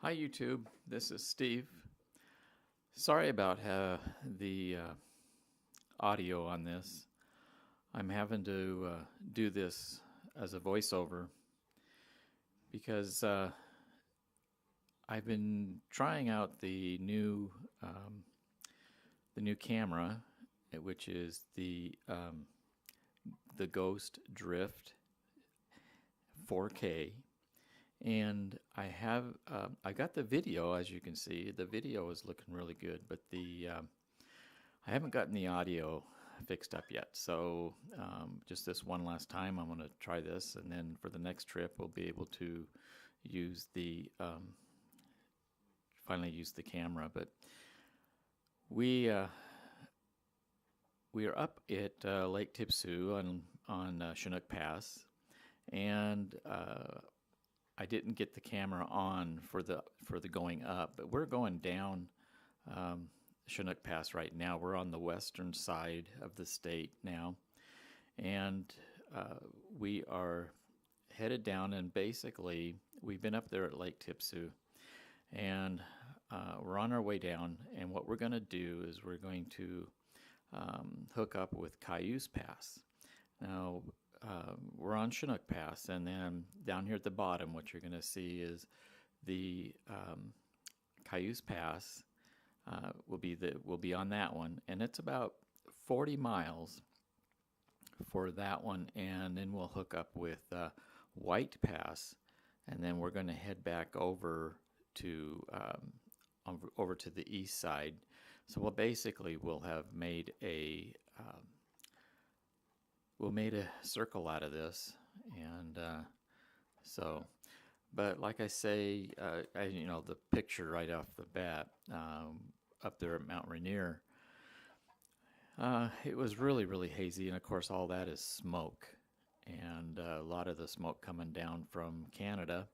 Hi YouTube, this is Steve. Sorry about the audio on this. I'm having to do this as a voiceover because I've been trying out the new camera, which is the Ghost Drift 4K. And I got the video, as you can see. The video is looking really good, but I haven't gotten the audio fixed up yet. So just this one last time, I'm going to try this, and then for the next trip, we'll be able to use finally use the camera. But we uh, we are up at Lake Tipsu on Chinook Pass, and I didn't get the camera on for the going up, but we're going down um, Chinook Pass right now. We're on the western side of the state now, and uh, we are headed down. And basically, we've been up there at Lake Tipsu, and we're on our way down. And what we're going to do is we're going to hook up with Cayuse Pass. Now, we're on Chinook Pass, and then down here at the bottom, what you're going to see is the Cayuse Pass will be on that one, and it's about 40 miles for that one, and then we'll hook up with White Pass, and then we're going to head back to over to the east side. So we'll have made we'll made a circle out of this, and so. But like I say, the picture right off the bat up there at Mount Rainier, it was really, really hazy, and of course all that is smoke, and a lot of the smoke coming down from Canada.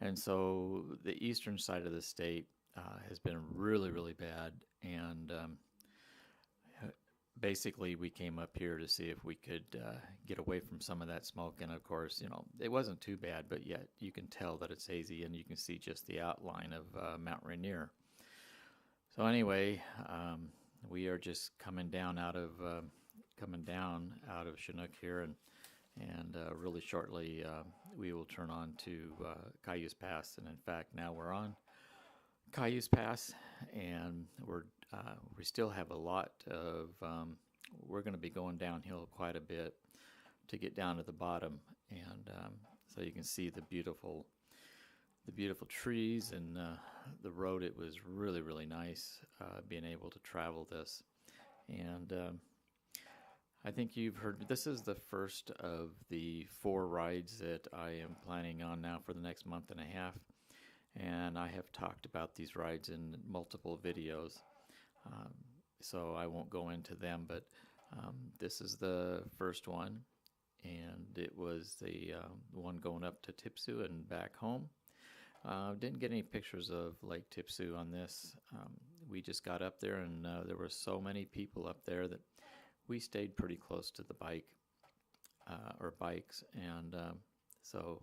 And so the eastern side of the state has been really, really bad, and basically we came up here to see if we could get away from some of that smoke. And of course, it wasn't too bad, but yet you can tell that it's hazy, and you can see just the outline of Mount Rainier. So anyway, we are just coming down out of Chinook here, and really shortly we will turn on to Cayuse Pass. And in fact, now we're on Cayuse Pass, and we still have a lot of we're going to be going downhill quite a bit to get down to the bottom, and so you can see the beautiful trees and the road. It was really, really nice being able to travel this, and I think you've heard this is the first of the 4 rides that I am planning on now for the next month and a half. And I have talked about these rides in multiple videos, so I won't go into them, but this is the first one, and it was the one going up to Tipsu and back home. Didn't get any pictures of Lake Tipsu on this. We just got up there, and there were so many people up there that we stayed pretty close to the bikes, and so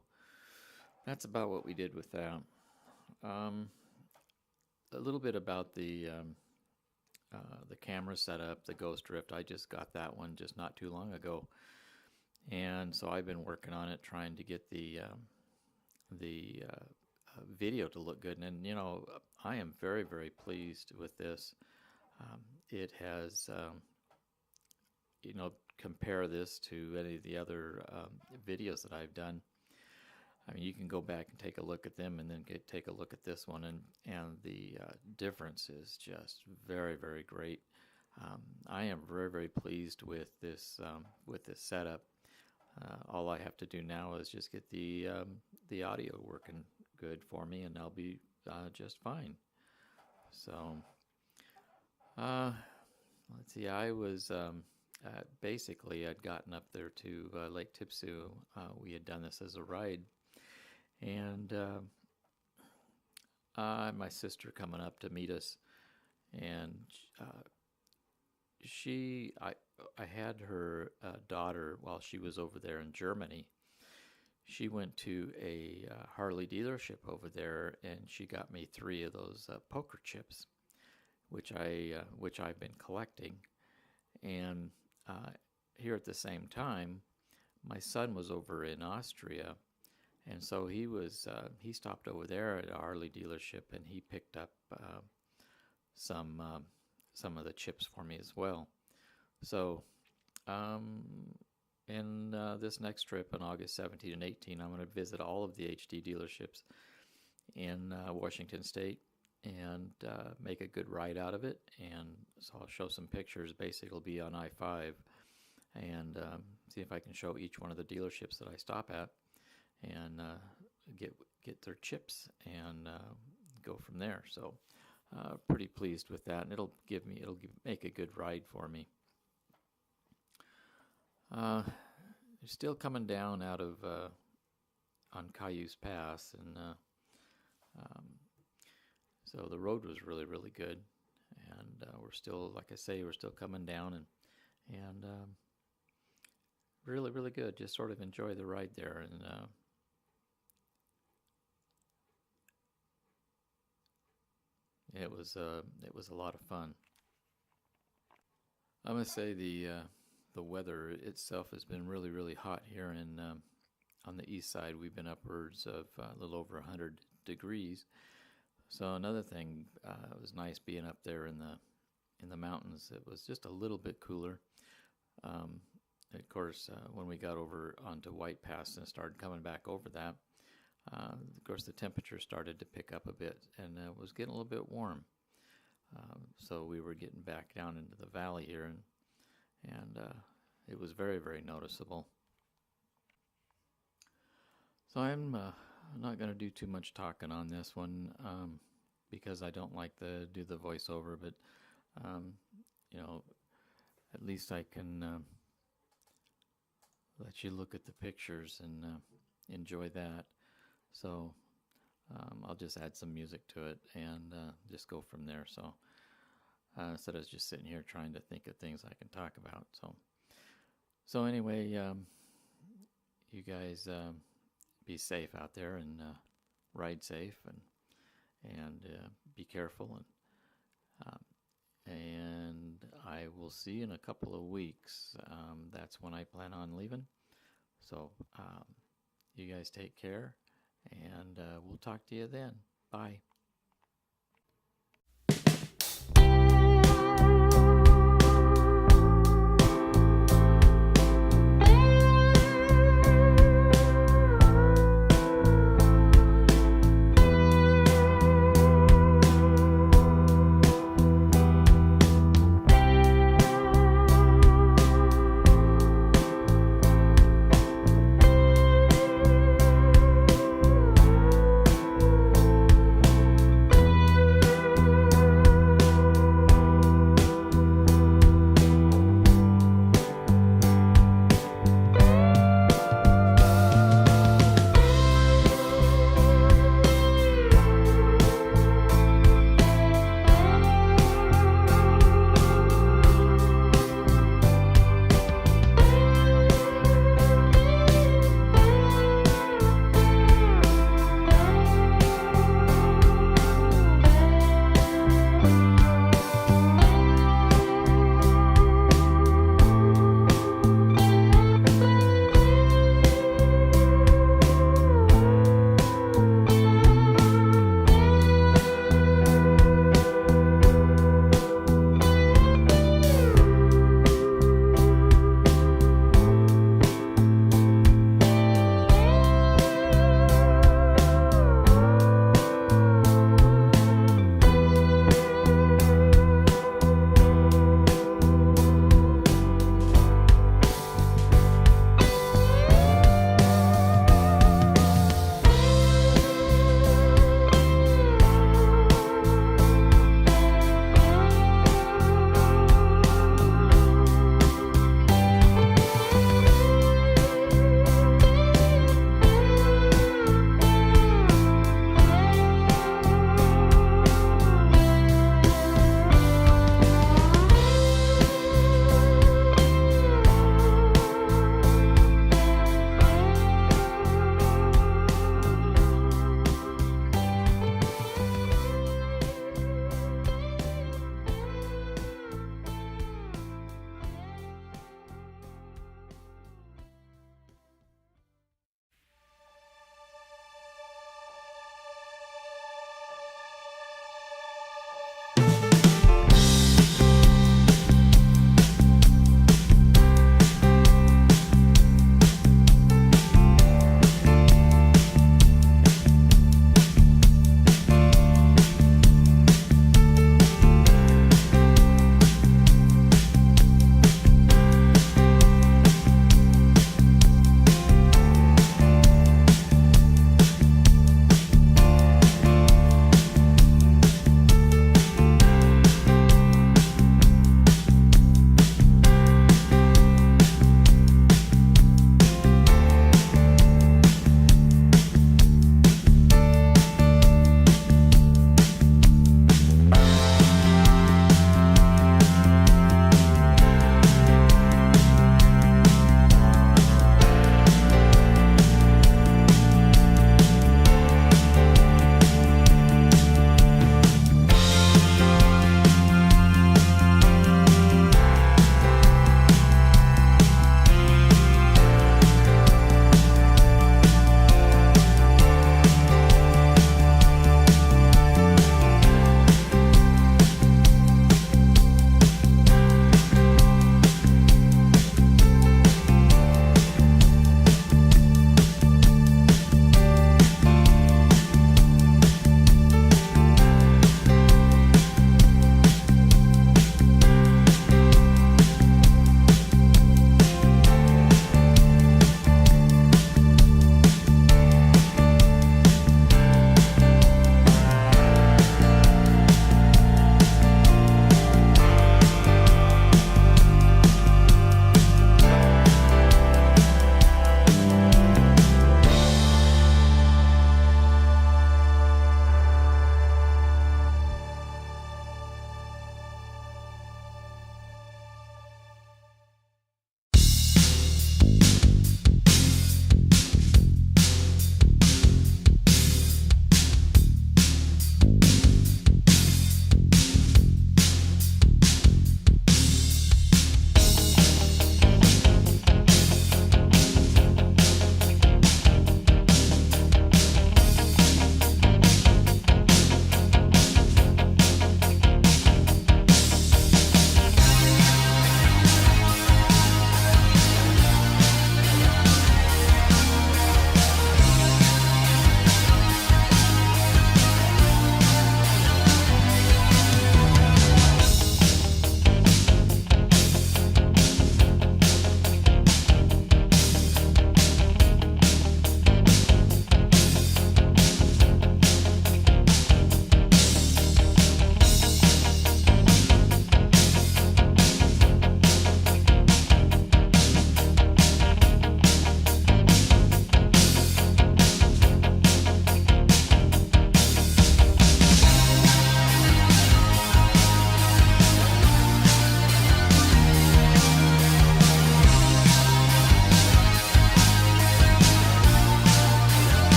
that's about what we did with that. A little bit about the camera setup, the Ghost Drift. I just got that one just not too long ago, and so I've been working on it, trying to get the video to look good. And I am very, very pleased with this. It has compare this to any of the other videos that I've done. I mean, you can go back and take a look at them, and then take a look at this one, and the difference is just very, very great. I am very, very pleased with this setup. All I have to do now is just get the audio working good for me, and I'll be just fine. So let's see. I was basically I'd gotten up there to Lake Tipsu. We had done this as a ride. And my sister coming up to meet us, and I had her daughter while she was over there in Germany. she went to a Harley dealership over there, and she got me 3 of those poker chips, which I've been collecting. And here at the same time, my son was over in Austria, and so he stopped over there at a Harley dealership, and he picked up some of the chips for me as well. So in this next trip on August 17 and 18, I'm going to visit all of the HD dealerships in Washington State and make a good ride out of it. And so I'll show some pictures. Basically, it'll be on I-5 and see if I can show each one of the dealerships that I stop at and get their chips and go from there. So pretty pleased with that, and it'll make a good ride for me. Still coming down out of on Cayuse Pass, and so the road was really, really good, and we're still, like I say, we're still coming down, and really, really good. Just sort of enjoy the ride there, and it was a lot of fun. I must say the weather itself has been really, really hot here in on the east side. We've been upwards of a little over 100 degrees. So another thing, it was nice being up there in the mountains. It was just a little bit cooler. Of course, when we got over onto White Pass and started coming back over that, of course the temperature started to pick up a bit, and it was getting a little bit warm. So we were getting back down into the valley here, and it was very, very noticeable. So I'm not going to do too much talking on this one because I don't like to do the voiceover, but at least I can let you look at the pictures and enjoy that. So I'll just add some music to it and just go from there. So instead of just sitting here trying to think of things I can talk about. So anyway, you guys be safe out there and ride safe and be careful, and I will see you in a couple of weeks. That's when I plan on leaving. So you guys take care, and we'll talk to you then. Bye.